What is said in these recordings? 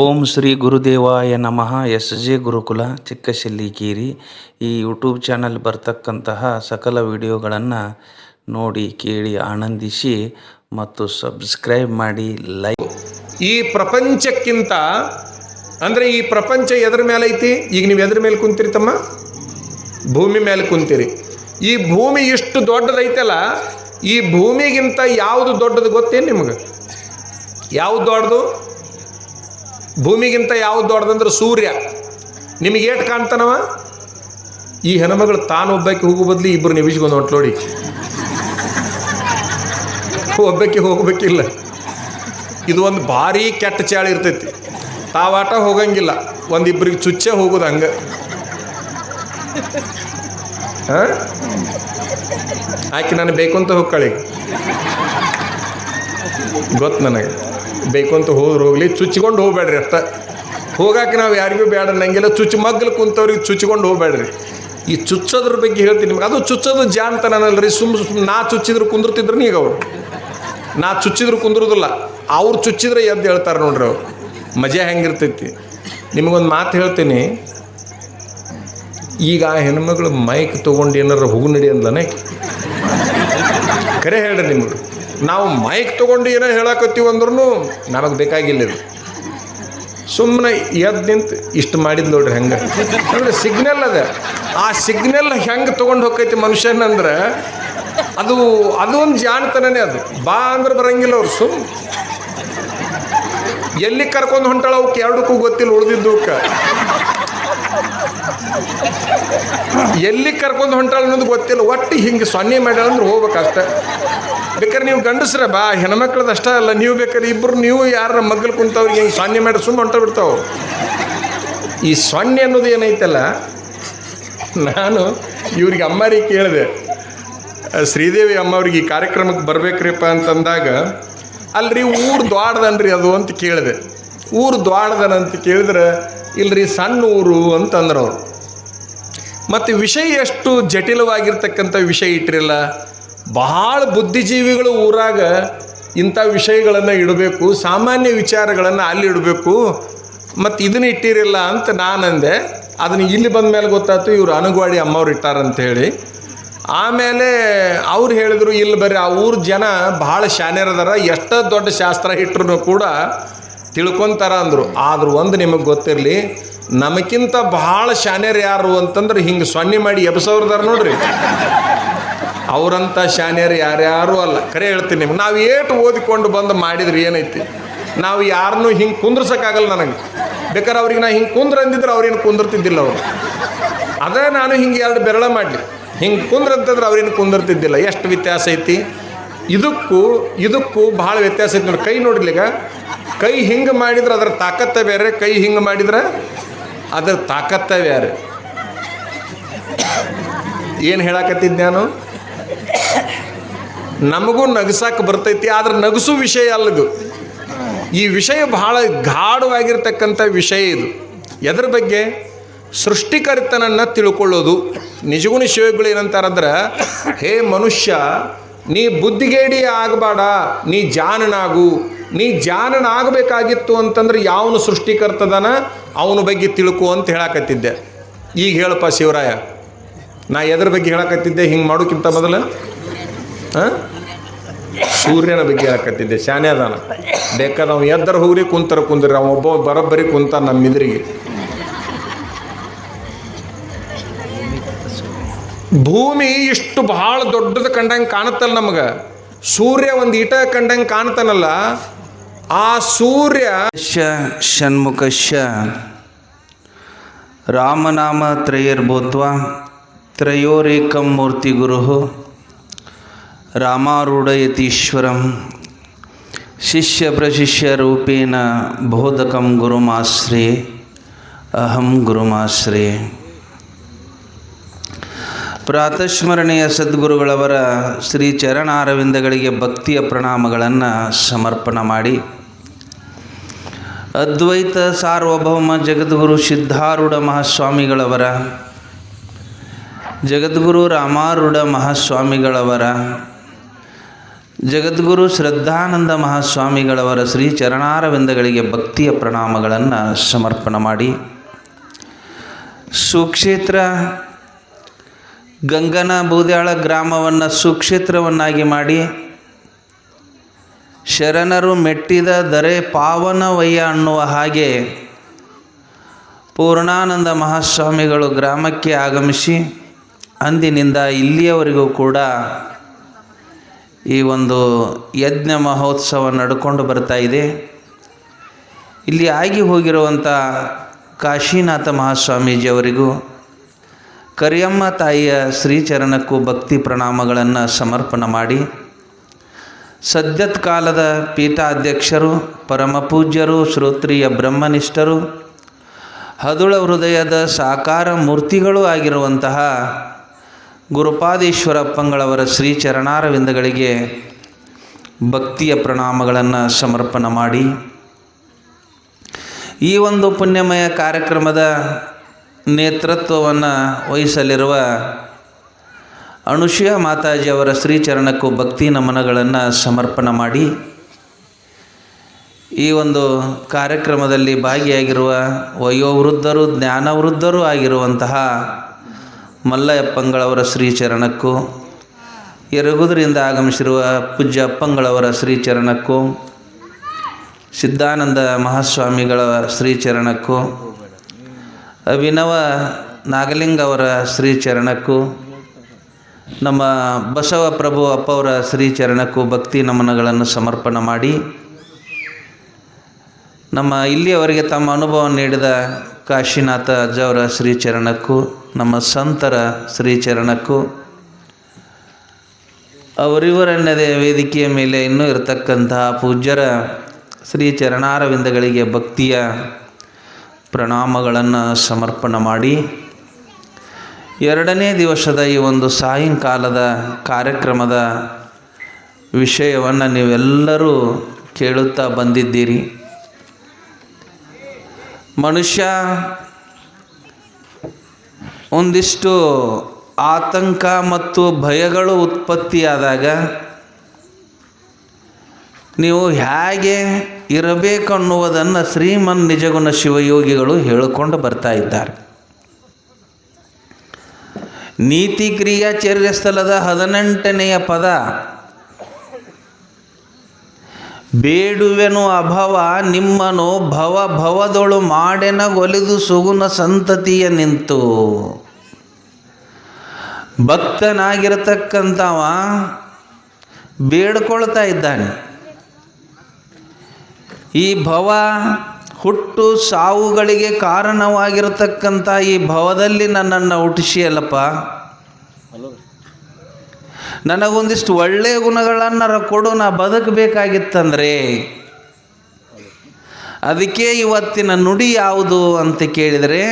ಓಂ ಶ್ರೀ ಗುರುದೇವಾಯ ನಮಃ. S J ಗುರುಕುಲ ಚಿಕ್ಕಶೆಲ್ಲಿಕೇರಿ. ಈ YouTube channel ಬರ್ತಕ್ಕಂತಹ ಸಕಲ ವಿಡಿಯೋಗಳನ್ನು ನೋಡಿ ಕೇಳಿ ಆನಂದಿಸಿ ಮತ್ತು ಸಬ್ಸ್ಕ್ರೈಬ್ ಮಾಡಿ ಲೈಕ್. ಈ ಪ್ರಪಂಚಕ್ಕಿಂತ ಅಂದರೆ ಈ ಪ್ರಪಂಚ ಎದ್ರ ಮೇಲೆ ಐತಿ? ಈಗ ನೀವು ಎದ್ರ ಮೇಲೆ ಕುಂತೀರಿ ತಮ್ಮ? ಭೂಮಿ ಮೇಲೆ ಕುಂತೀರಿ. ಈ ಭೂಮಿ ಇಷ್ಟು ದೊಡ್ಡದೈತಲ್ಲ, ಈ ಭೂಮಿಗಿಂತ ಯಾವುದು ದೊಡ್ಡದು ಗೊತ್ತೇನು ನಿಮಗೆ? ಯಾವುದು ದೊಡ್ಡದು? ಭೂಮಿಗಿಂತ ಯಾವುದು ದೊಡ್ಡದಂದ್ರೆ ಸೂರ್ಯ. ನಿಮಗೆ ಏಟು ಕಾಣ್ತಾನವ? ಈ ಹೆಣ್ಮಗಳು ತಾನು ಒಬ್ಬಕ್ಕೆ ಹೋಗೋ ಬದಲು ಇಬ್ಬರು ನಿಮಿಷಗೊಂದು ಹೊಂಟು ನೋಡಿ. ಒಬ್ಬಕ್ಕೆ ಹೋಗ್ಬೇಕಿಲ್ಲ. ಇದು ಒಂದು ಭಾರಿ ಕೆಟ್ಟ ಚಾಳಿ ಇರ್ತೈತಿ. ತಾವಾಟ ಹೋಗಂಗಿಲ್ಲ, ಒಂದಿಬ್ಬರಿಗೆ ಚುಚ್ಚೆ ಹೋಗೋದು ಹಂಗೆ. ಆಕೆ ನಾನು ಬೇಕು ಅಂತ ಹೋಗ್ಕಳಿ, ಗೊತ್ತು ನನಗೆ. ಬೇಕು ಅಂತ ಹೋಗ್ಲಿ, ಚುಚ್ಚಿಕೊಂಡು ಹೋಗ್ಬೇಡ್ರಿ ಅಷ್ಟ. ಹೋಗಾಕೆ ನಾವು ಯಾರಿಗೂ ಬೇಡ ಅನ್ನಂಗಿಲ್ಲ. ಮಗ್ಲು ಕುಂತವ್ರಿಗೆ ಚುಚ್ಚಿಕೊಂಡು ಹೋಗ್ಬೇಡ್ರಿ. ಈ ಚುಚ್ಚೋದ್ರ ಬಗ್ಗೆ ಹೇಳ್ತೀನಿ ನಿಮ್ಗೆ. ಅದು ಚುಚ್ಚೋದು ಜಾಣ್ತನಲ್ರಿ. ಸುಮ್ಮ ನಾ ಚುಚ್ಚಿದ್ರು ಕುಂದಿರ್ತಿದ್ರು ಈಗ ಅವರು. ನಾ ಚುಚ್ಚಿದ್ರು ಕುಂದ್ರದಿಲ್ಲ, ಅವ್ರು ಚುಚ್ಚಿದ್ರೆ ಎದ್ದು ಹೇಳ್ತಾರೆ ನೋಡ್ರಿ. ಅವ್ರು ಮಜಾ ಹೆಂಗಿರ್ತೈತಿ. ನಿಮಗೊಂದು ಮಾತು ಹೇಳ್ತೀನಿ. ಈಗ ಆ ಹೆಣ್ಮಗಳು ಮೈಕ್ ತೊಗೊಂಡು ಏನಾರು ಹೋಗು ನಡಿ ಅಂದ್ಲನೇ? ಕರೆ ಹೇಳ್ರಿ ನಿಮಗೆ. ನಾವು ಮೈಕ್ ತೊಗೊಂಡು ಏನೋ ಹೇಳಕತ್ತೀವಿ ಅಂದ್ರೂ ನಮಗೆ ಬೇಕಾಗಿಲ್ಲ. ಇದು ಸುಮ್ಮನೆ ಎದ್ದು ನಿಂತು ಇಷ್ಟು ಮಾಡಿದ್ ನೋಡ್ರಿ. ಹೆಂಗೆ ಅಂದರೆ ಸಿಗ್ನಲ್ ಅದ. ಆ ಸಿಗ್ನಲ್ ಹೆಂಗೆ ತೊಗೊಂಡು ಹೋಗ್ತೈತಿ ಮನುಷ್ಯನಂದ್ರೆ ಅದು ಒಂದು ಜಾಣ್ತನೇ. ಅದು ಬಾ ಅಂದ್ರೆ ಬರಂಗಿಲ್ಲ ಅವ್ರು. ಎಲ್ಲಿ ಕರ್ಕೊಂಡು ಹೊಂಟಾಳ ಅವಕ್ಕೆ ಎರಡಕ್ಕೂ ಗೊತ್ತಿಲ್ಲ. ಉಳಿದಿದ್ದಕ್ಕೆ ಎಲ್ಲಿ ಕರ್ಕೊಂಡು ಹೊಂಟಾಳ ಅನ್ನೋದು ಗೊತ್ತಿಲ್ಲ. ಒಟ್ಟು ಹಿಂಗೆ ಸೊನ್ನೆ ಮಾಡ್ಯಾಳ ಅಂದ್ರೆ ಹೋಗ್ಬೇಕಷ್ಟೆ. ಬೇಕಾದ್ರೆ ನೀವು ಗಂಡಸ್ರೆ ಬಾ, ಹೆಣ್ಮಕ್ಳದ್ದು ಅಷ್ಟೇ ಅಲ್ಲ. ನೀವು ಬೇಕಾದ್ರೆ ಇಬ್ಬರು ನೀವು ಯಾರ ಮಗ್ಗಲು ಕುಂತವ್ರಿಗೆ ಹಿಂಗೆ ಸೊನ್ನೆ ಮಾಡಿ ಸುಮ್ಮನೆ ಹೊಂಟ ಬಿಡ್ತಾವೆ. ಈ ಸೊನ್ನೆ ಅನ್ನೋದು ಏನೈತಲ್ಲ, ನಾನು ಇವ್ರಿಗೆ ಅಮ್ಮರಿಗೆ ಕೇಳಿದೆ, ಶ್ರೀದೇವಿ ಅಮ್ಮವ್ರಿಗೆ ಈ ಕಾರ್ಯಕ್ರಮಕ್ಕೆ ಬರ್ಬೇಕ್ರಿಪ್ಪ ಅಂತಂದಾಗ, ಅಲ್ರಿ ಊರು ದ್ವಾಡ್ದನ್ರಿ ಅದು ಅಂತ ಕೇಳಿದೆ. ಊರು ದ್ವಾಡ್ದನಂತ ಕೇಳಿದ್ರೆ ಇಲ್ರಿ ಸಣ್ಣ ಊರು ಅಂತಂದ್ರೆ ಅವರು. ಮತ್ತು ವಿಷಯ ಎಷ್ಟು ಜಟಿಲವಾಗಿರ್ತಕ್ಕಂಥ ವಿಷಯ ಇಟ್ಟಿರಲ್ಲ. ಬಹಳ ಬುದ್ಧಿಜೀವಿಗಳು ಊರಾಗ ಇಂಥ ವಿಷಯಗಳನ್ನು ಇಡಬೇಕು, ಸಾಮಾನ್ಯ ವಿಚಾರಗಳನ್ನು ಅಲ್ಲಿ ಇಡಬೇಕು, ಮತ್ತು ಇದನ್ನು ಇಟ್ಟಿರಲ್ಲ ಅಂತ ನಾನಂದೆ. ಅದನ್ನು ಇಲ್ಲಿ ಬಂದ ಮೇಲೆ ಗೊತ್ತಾಯ್ತು ಇವರು ಅನುಗ್ವಾಡಿ ಅಮ್ಮವ್ರು ಇಟ್ಟಾರಂತ ಹೇಳಿ. ಆಮೇಲೆ ಅವ್ರು ಹೇಳಿದ್ರು ಇಲ್ಲಿ ಬರ್ರಿ, ಆ ಊರ ಜನ ಭಾಳ ಶಾನ್ಯರದಾರ, ಎಷ್ಟೋ ದೊಡ್ಡ ಶಾಸ್ತ್ರ ಇಟ್ಟರು ಕೂಡ ತಿಳ್ಕೊತಾರ ಅಂದರು. ಆದರೂ ಒಂದು ನಿಮಗೆ ಗೊತ್ತಿರಲಿ, ನಮಗಿಂತ ಭಾಳ ಶಾನ್ಯರು ಯಾರು ಅಂತಂದ್ರೆ ಹಿಂಗೆ ಸೊನ್ನೆ ಮಾಡಿ ಎಬ್ಸವ್ರದಾರ ನೋಡ್ರಿ. ಅವರಂಥ ಶಾನ್ಯರು ಯಾರ್ಯಾರೂ ಅಲ್ಲ. ಕರೆ ಹೇಳ್ತೀನಿ ನಿಮ್ಗೆ. ನಾವು ಏಟು ಓದಿಕೊಂಡು ಬಂದು ಮಾಡಿದ್ರೆ ಏನೈತಿ? ನಾವು ಯಾರನ್ನೂ ಹಿಂಗೆ ಕುಂದ್ರಸೋಕ್ಕಾಗಲ್ಲ ನನಗೆ. ಬೇಕಾದ್ರೆ ಅವ್ರಿಗೆ ನಾ ಹಿಂಗೆ ಕುಂದ್ರ ಅಂದಿದ್ರೆ ಅವ್ರೇನು ಕುಂದಿರ್ತಿದ್ದಿಲ್ಲ ಅವರು. ಅದೇ ನಾನು ಹಿಂಗೆ ಎರಡು ಬೆರಳ ಮಾಡಲಿ ಹಿಂಗೆ ಕುಂದ್ರ ಅಂತಂದ್ರೆ ಅವ್ರೇನು ಕುಂದಿರ್ತಿದ್ದಿಲ್ಲ. ಎಷ್ಟು ವ್ಯತ್ಯಾಸ ಐತಿ ಇದಕ್ಕೂ ಭಾಳ ವ್ಯತ್ಯಾಸ ಐತಿ ನೋಡಿ. ಕೈ ನೋಡ್ಲಿಗ, ಕೈ ಹಿಂಗೆ ಮಾಡಿದ್ರೆ ಅದರ ತಾಕತ್ತ ಬೇರೆ, ಕೈ ಹಿಂಗೆ ಮಾಡಿದ್ರೆ ಅದರ ತಾಕತ್ತ ಬೇರೆ. ಏನು ಹೇಳಕತ್ತಿದ್ದು ನಾನು? ನಮಗೂ ನಗಸಕ್ಕೆ ಬರ್ತೈತಿ, ಆದ್ರೆ ನಗಸು ವಿಷಯ ಅಲ್ಲದು. ಈ ವಿಷಯ ಬಹಳ ಗಾಢವಾಗಿರ್ತಕ್ಕಂಥ ವಿಷಯ ಇದು. ಎದ್ರ ಬಗ್ಗೆ? ಸೃಷ್ಟಿಕರ್ತನನ್ನು ತಿಳ್ಕೊಳ್ಳೋದು. ನಿಜಗುಣ ಶಿವಗಳು ಏನಂತಾರಂದ್ರೆ, ಹೇ ಮನುಷ್ಯ, ನೀ ಬುದ್ಧಿಗೇಡಿ ಆಗಬೇಡ, ನೀ ಜಾನನಾಗು. ನೀ ಜಾನನಾಗಬೇಕಾಗಿತ್ತು ಅಂತಂದ್ರೆ ಯಾವನು ಸೃಷ್ಟಿಕರ್ತದನ ಅವನ ಬಗ್ಗೆ ತಿಳ್ಕೊ ಅಂತ ಹೇಳಕತ್ತಿದ್ದೆ. ಈಗ ಹೇಳಪ್ಪ ಶಿವರಾಯ, ನಾ ಎದ್ರ ಬಗ್ಗೆ ಹೇಳಕತ್ತಿದ್ದೆ? ಹಿಂಗೆ ಮಾಡೋಕ್ಕಿಂತ ಮೊದಲು ಸೂರ್ಯನ ಬಗ್ಗೆ ಹೇಳಕತ್ತಿದ್ದೆ. ಶಾನೆ ಅದಾನ. ಬೇಕಾದ್ರೆ ಅವ್ನು ಎದ್ದರ ಹೋಗ್ರಿ, ಕುಂದ್ರಿ. ಅವ ಒಬ್ಬ ಬರೋಬ್ಬರಿ ಕುಂತ ನಮ್ಮ ಎದುರಿಗೆ. ಭೂಮಿ ಇಷ್ಟು ಭಾಳ ದೊಡ್ಡದು ಕಂಡಂಗೆ ಕಾಣುತ್ತಲ್ಲ ನಮಗೆ. ಸೂರ್ಯ ಒಂದು ಈಟ ಕಂಡಂಗೆ ಕಾಣ್ತಾನಲ್ಲ, ಆ ಸೂರ್ಯ ಷಣ್ಮುಖಶ್ಯ ರಾಮನಾಮ ತ್ರಯರ್ಭೂತ್ವ ತ್ರಯೋರೇಕಂ ಮೂರ್ತಿ ಗುರು ರಾಮಾರೂಢಯತೀಶ್ವರಂ ಶಿಷ್ಯ ಪ್ರಶಿಷ್ಯ ರೂಪೇಣ ಬೋಧಕಂ ಗುರುಮಾಶ್ರೇ ಅಹಂ ಗುರುಮಾಶ್ರೇ. ಪ್ರಾತಸ್ಮರಣೆಯ ಸದ್ಗುರುಗಳವರ ಶ್ರೀ ಚರಣಾರವಿಂದಗಳಿಗೆ ಭಕ್ತಿಯ ಪ್ರಣಾಮಗಳನ್ನು ಸಮರ್ಪಣೆ ಮಾಡಿ, ಅದ್ವೈತ ಸಾರ್ವಭೌಮ ಜಗದ್ಗುರು ಸಿದ್ಧಾರೂಢ ಮಹಾಸ್ವಾಮಿಗಳವರ, ಜಗದ್ಗುರು ರಾಮಾರೂಢ ಮಹಾಸ್ವಾಮಿಗಳವರ ಜಗದ್ಗುರು ಶ್ರದ್ಧಾನಂದ ಮಹಾಸ್ವಾಮಿಗಳವರ ಶ್ರೀ ಚರಣಾರವಿಂದಗಳಿಗೆ ಭಕ್ತಿಯ ಪ್ರಣಾಮಗಳನ್ನು ಸಮರ್ಪಣೆ ಮಾಡಿ, ಸುಕ್ಷೇತ್ರ ಗಂಗನ ಬೂದ್ಯಾಳ ಗ್ರಾಮವನ್ನು ಸುಕ್ಷೇತ್ರವನ್ನಾಗಿ ಮಾಡಿ, ಶರಣರು ಮೆಟ್ಟಿದ ದರೆ ಪಾವನವಯ್ಯ ಅನ್ನುವ ಹಾಗೆ ಪೂರ್ಣಾನಂದ ಮಹಾಸ್ವಾಮಿಗಳು ಗ್ರಾಮಕ್ಕೆ ಆಗಮಿಸಿ ಅಂದಿನಿಂದ ಇಲ್ಲಿಯವರೆಗೂ ಕೂಡ ಈ ಒಂದು ಯಜ್ಞ ಮಹೋತ್ಸವ ನಡ್ಕೊಂಡು ಬರ್ತಾ ಇದೆ. ಇಲ್ಲಿ ಆಗಿ ಹೋಗಿರುವಂಥ ಕಾಶೀನಾಥ ಮಹಾಸ್ವಾಮೀಜಿಯವರಿಗೂ ಕರಿಯಮ್ಮ ತಾಯಿಯ ಶ್ರೀಚರಣಕ್ಕೂ ಭಕ್ತಿ ಪ್ರಣಾಮಗಳನ್ನು ಸಮರ್ಪಣೆ ಮಾಡಿ, ಸದ್ಯತ್ ಕಾಲದ ಪೀಠಾಧ್ಯಕ್ಷರು, ಪರಮಪೂಜ್ಯರು, ಶ್ರೋತ್ರಿಯ ಬ್ರಹ್ಮನಿಷ್ಠರು, ಹದುಳ ಹೃದಯದ ಸಾಕಾರ ಮೂರ್ತಿಗಳೂ ಆಗಿರುವಂತಹ ಗುರುಪಾದೇಶ್ವರಪ್ಪಂಗಳವರ ಶ್ರೀ ಚರಣಾರವಿಂದಗಳಿಗೆ ಭಕ್ತಿಯ ಪ್ರಣಾಮಗಳನ್ನು ಸಮರ್ಪಣೆ ಮಾಡಿ, ಈ ಒಂದು ಪುಣ್ಯಮಯ ಕಾರ್ಯಕ್ರಮದ ನೇತೃತ್ವವನ್ನು ವಹಿಸಲಿರುವ ಅನುಸೂಯ ಮಾತಾಜಿಯವರ ಶ್ರೀಚರಣಕ್ಕೂ ಭಕ್ತಿ ನಮನಗಳನ್ನು ಸಮರ್ಪಣೆ ಮಾಡಿ, ಈ ಒಂದು ಕಾರ್ಯಕ್ರಮದಲ್ಲಿ ಭಾಗಿಯಾಗಿರುವ ವಯೋವೃದ್ಧರು, ಜ್ಞಾನವೃದ್ಧರೂ ಆಗಿರುವಂತಹ ಮಲ್ಲಯಪ್ಪಂಗಳವರ ಶ್ರೀಚರಣಕ್ಕೂ, ಯರಗುದರಿಂದ ಆಗಮಿಸಿರುವ ಪೂಜ್ಯ ಅಪ್ಪಂಗಳವರ ಶ್ರೀಚರಣಕ್ಕೂ, ಸಿದ್ಧಾನಂದ ಮಹಾಸ್ವಾಮಿಗಳ ಶ್ರೀಚರಣಕ್ಕೂ, ಅಭಿನವ ನಾಗಲಿಂಗ ಅವರ ಶ್ರೀಚರಣಕ್ಕೂ, ನಮ್ಮ ಬಸವಪ್ರಭು ಅಪ್ಪವರ ಶ್ರೀಚರಣಕ್ಕೂ ಭಕ್ತಿ ನಮನಗಳನ್ನು ಸಮರ್ಪಣೆ ಮಾಡಿ, ನಮ್ಮ ಇಲ್ಲಿಯವರೆಗೆ ತಮ್ಮ ಅನುಭವ ನೀಡಿದ ಕಾಶೀನಾಥ ಅಜ್ಜವರ ಶ್ರೀಚರಣಕ್ಕೂ, ನಮ್ಮ ಸಂತರ ಶ್ರೀಚರಣಕ್ಕೂ, ಅವರಿವರನ್ನದೇ ವೇದಿಕೆಯ ಮೇಲೆ ಇನ್ನೂ ಇರತಕ್ಕಂತಹ ಪೂಜ್ಯರ ಶ್ರೀಚರಣಾರವಿಂದಗಳಿಗೆ ಭಕ್ತಿಯ ಪ್ರಣಾಮಗಳನ್ನು ಸಮರ್ಪಣೆ ಮಾಡಿ, ಎರಡನೇ ದಿವಸದ ಈ ಒಂದು ಸಾಯಂಕಾಲದ ಕಾರ್ಯಕ್ರಮದ ವಿಷಯವನ್ನು ನೀವೆಲ್ಲರೂ ಕೇಳುತ್ತಾ ಬಂದಿದ್ದೀರಿ. ಮನುಷ್ಯ ಒಂದಿಷ್ಟು ಆತಂಕ ಮತ್ತು ಭಯಗಳು ಉತ್ಪತ್ತಿಯಾದಾಗ ನೀವು ಹೇಗೆ ಇರಬೇಕನ್ನುವುದನ್ನು ಶ್ರೀಮನ್ ನಿಜಗುಣ ಶಿವಯೋಗಿಗಳು ಹೇಳಿಕೊಂಡು ಬರ್ತಾ ಇದ್ದಾರೆ. ನೀತಿ ಕ್ರಿಯಾಚರ್ಯ ಸ್ಥಳದ 18ನೆಯ ಪದ, ಬೇಡುವೆನು ಅಭವ ನಿಮ್ಮನು ಭವ ಭವದೊಳು ಮಾಡೆನಗೊಲಿದು ಸುಗುಣ ಸಂತತಿಯ ನಿಂತು. ಭಕ್ತನಾಗಿರತಕ್ಕಂಥವ ಬೇಡ್ಕೊಳ್ತಾ ಇದ್ದಾನೆ, ಈ ಭವ ಹುಟ್ಟು ಸಾವುಗಳಿಗೆ ಕಾರಣವಾಗಿರತಕ್ಕಂಥ ಈ ಭವದಲ್ಲಿ ನನ್ನನ್ನು ಹುಟ್ಟಿಸಿಯಲ್ಲಪ್ಪ, ನನಗೊಂದಿಷ್ಟು ಒಳ್ಳೆಯ ಗುಣಗಳನ್ನು ಕೊಡು, ನಾ ಬದುಕಬೇಕಾಗಿತ್ತಂದರೆ. ಅದಕ್ಕೆ ಇವತ್ತಿನ ನುಡಿ ಯಾವುದು ಅಂತ ಕೇಳಿದರೆ,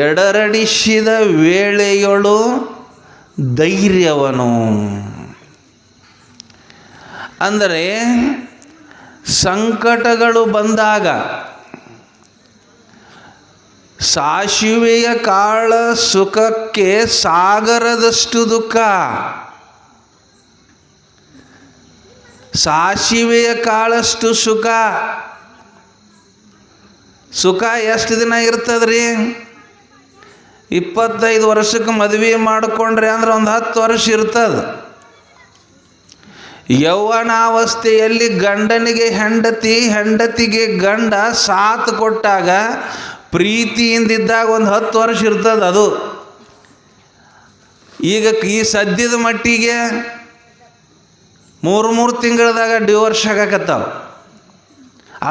ಎಡರಡಿಸಿದ ವೇಳೆಯೊಳು ಧೈರ್ಯವನು. ಅಂದರೆ ಸಂಕಟಗಳು ಬಂದಾಗ ಸಾಸಿವೆಯ ಕಾಳ ಸುಖಕ್ಕೆ ಸಾಗರದಷ್ಟು ದುಃಖ. ಸಾಸಿವೆಯ ಕಾಳಷ್ಟು ಸುಖ. ಸುಖ ಎಷ್ಟು ದಿನ ಇರ್ತದ್ರಿ? 25 ವರ್ಷಕ್ಕೆ ಮದುವೆ ಮಾಡಿಕೊಂಡ್ರೆ ಅಂದ್ರೆ ಒಂದು 10 ವರ್ಷ ಇರ್ತದೆ. ಯೌವನಾವಸ್ಥೆಯಲ್ಲಿ ಗಂಡನಿಗೆ ಹೆಂಡತಿ, ಹೆಂಡತಿಗೆ ಗಂಡ ಸಾಥ್ ಕೊಟ್ಟಾಗ ಪ್ರೀತಿಯಿಂದಿದ್ದಾಗ ಒಂದು 10 ವರ್ಷ ಇರ್ತದೆ. ಅದು ಈಗ ಈ ಸದ್ಯದ ಮಟ್ಟಿಗೆ 3 ತಿಂಗಳದಾಗ ಡಿವೋರ್ಸ್ ಆಗಕತ್ತಾವ.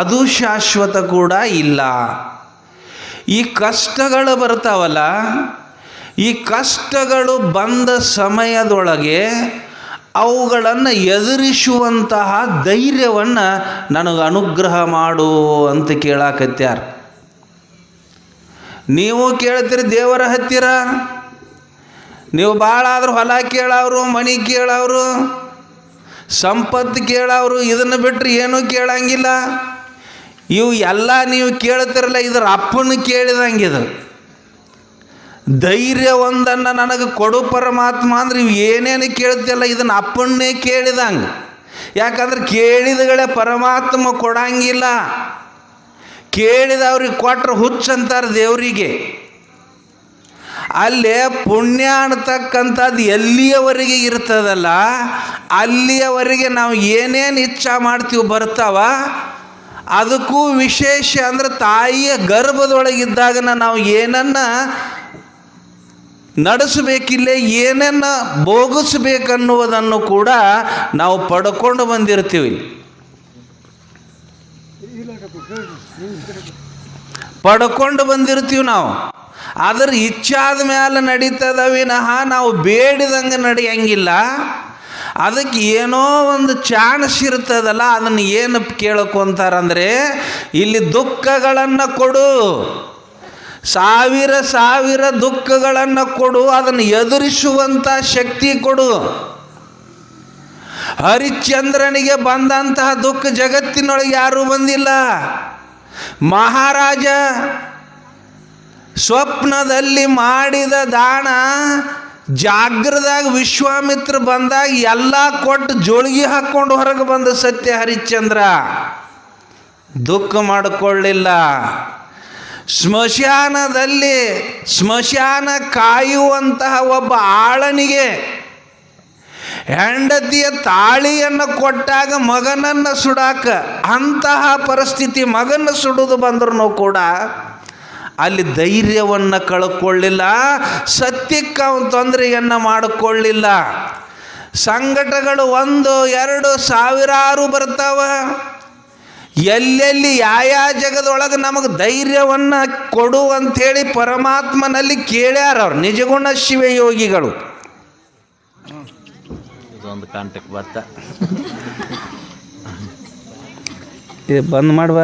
ಅದು ಶಾಶ್ವತ ಕೂಡ ಇಲ್ಲ. ಈ ಕಷ್ಟಗಳು ಬರ್ತಾವಲ್ಲ, ಈ ಕಷ್ಟಗಳು ಬಂದ ಸಮಯದೊಳಗೆ ಅವುಗಳನ್ನು ಎದುರಿಸುವಂತಹ ಧೈರ್ಯವನ್ನು ನನಗೆ ಅನುಗ್ರಹ ಮಾಡು ಅಂತ ಕೇಳಾಕತ್ಯಾರ. ನೀವು ಕೇಳ್ತೀರಿ ದೇವರ ಹತ್ತಿರ, ನೀವು ಭಾಳ ಆದರೂ ಹೊಲ ಕೇಳೋರು, ಮನೆ ಕೇಳೋರು, ಸಂಪತ್ತು ಕೇಳೋರು, ಇದನ್ನು ಬಿಟ್ಟರೆ ಏನೂ ಕೇಳಂಗಿಲ್ಲ. ಇವು ಎಲ್ಲ ನೀವು ಕೇಳ್ತಿರಲ್ಲ, ಇದ್ರ ಅಪ್ಪನ ಕೇಳಿದಂಗಿದು. ಧೈರ್ಯ ಒಂದನ್ನು ನನಗೆ ಕೊಡು ಪರಮಾತ್ಮ ಅಂದ್ರೆ ಇವು ಏನೇನು ಕೇಳ್ತಿಲ್ಲ ಇದನ್ನು ಅಪ್ಪನ್ನೇ ಕೇಳಿದಂಗೆ. ಯಾಕಂದ್ರೆ ಕೇಳಿದಗಳೇ ಪರಮಾತ್ಮ ಕೊಡಂಗಿಲ್ಲ. ಕೇಳಿದವ್ರಿಗೆ ಕೊಟ್ಟರೆ ಹುಚ್ಚಂತಾರೆ ದೇವರಿಗೆ. ಅಲ್ಲೇ ಪುಣ್ಯ ಅನ್ನತಕ್ಕಂಥದ್ದು ಎಲ್ಲಿಯವರೆಗೆ ಇರ್ತದಲ್ಲ ಅಲ್ಲಿಯವರೆಗೆ ನಾವು ಏನೇನು ಇಚ್ಛಾ ಮಾಡ್ತೀವಿ ಬರ್ತಾವ. ಅದಕ್ಕೂ ವಿಶೇಷ ಅಂದ್ರೆ ತಾಯಿಯ ಗರ್ಭದೊಳಗಿದ್ದಾಗ ನಾವು ಏನನ್ನ ನಡೆಸಬೇಕಿಲ್ಲ, ಏನನ್ನ ಭೋಗಿಸ್ಬೇಕನ್ನುವುದನ್ನು ಕೂಡ ನಾವು ಪಡ್ಕೊಂಡು ಬಂದಿರ್ತೀವಿ. ಪಡ್ಕೊಂಡು ಬಂದಿರ್ತೀವಿ ನಾವು. ಅದರ ಇಚ್ಛಾದ ಮೇಲೆ ನಡೀತದ ವಿನಃ ನಾವು ಬೇಡಿದಂಗೆ ನಡೆಯಂಗಿಲ್ಲ. ಅದಕ್ಕೆ ಏನೋ ಒಂದು ಚಾನ್ಸ್ ಇರ್ತದಲ್ಲ, ಅದನ್ನು ಏನು ಕೇಳ್ಕೊಂತಾರಂದರೆ ಇಲ್ಲಿ ದುಃಖಗಳನ್ನು ಕೊಡು, ಸಾವಿರ ಸಾವಿರ ದುಃಖಗಳನ್ನು ಕೊಡು, ಅದನ್ನು ಎದುರಿಸುವಂಥ ಶಕ್ತಿ ಕೊಡು. ಹರಿಶ್ಚಂದ್ರನಿಗೆ ಬಂದಂತಹ ದುಃಖ ಜಗತ್ತಿನೊಳಗೆ ಯಾರೂ ಬಂದಿಲ್ಲ. ಮಹಾರಾಜ ಸ್ವಪ್ನದಲ್ಲಿ ಮಾಡಿದ ದಾನ ಜಾಗ್ರದಾಗ ವಿಶ್ವಾಮಿತ್ರ ಬಂದಾಗ ಎಲ್ಲ ಕೊಟ್ಟು ಜೋಳಿಗೆ ಹಾಕ್ಕೊಂಡು ಹೊರಗೆ ಬಂದ ಸತ್ಯ ಹರಿಶ್ಚಂದ್ರ. ದುಃಖ ಮಾಡಿಕೊಳ್ಳಿಲ್ಲ. ಸ್ಮಶಾನದಲ್ಲಿ ಸ್ಮಶಾನ ಕಾಯುವಂತಹ ಒಬ್ಬ ಆಳನಿಗೆ ಹೆಂಡತಿಯ ತಾಳಿಯನ್ನು ಕೊಟ್ಟಾಗ ಮಗನನ್ನು ಸುಡಾಕ ಅಂತಹ ಪರಿಸ್ಥಿತಿ, ಮಗನ ಸುಡುವುದು ಬಂದ್ರೂ ಕೂಡ ಅಲ್ಲಿ ಧೈರ್ಯವನ್ನು ಕಳ್ಕೊಳ್ಳಿಲ್ಲ. ಸತ್ಯಕ್ಕೆ ಅವನು ತೊಂದರೆಯನ್ನು ಮಾಡಿಕೊಳ್ಳಿಲ್ಲ. ಸಂಕಟಗಳು 1 2 ಸಾವಿರಾರು ಬರ್ತಾವ. ಎಲ್ಲೆಲ್ಲಿ ಯಾವ ಜಗದೊಳಗೆ ನಮಗೆ ಧೈರ್ಯವನ್ನು ಕೊಡು ಅಂಥೇಳಿ ಪರಮಾತ್ಮನಲ್ಲಿ ಕೇಳ್ಯಾರ ಅವ್ರು ನಿಜಗುಣ ಶಿವಯೋಗಿಗಳು. ಇದೊಂದು ಕಾಂಟ್ಯಾಕ್ಟ್ ಬರ್ತಾ ಇದು ಬಂದ್ ಮಾಡುವ.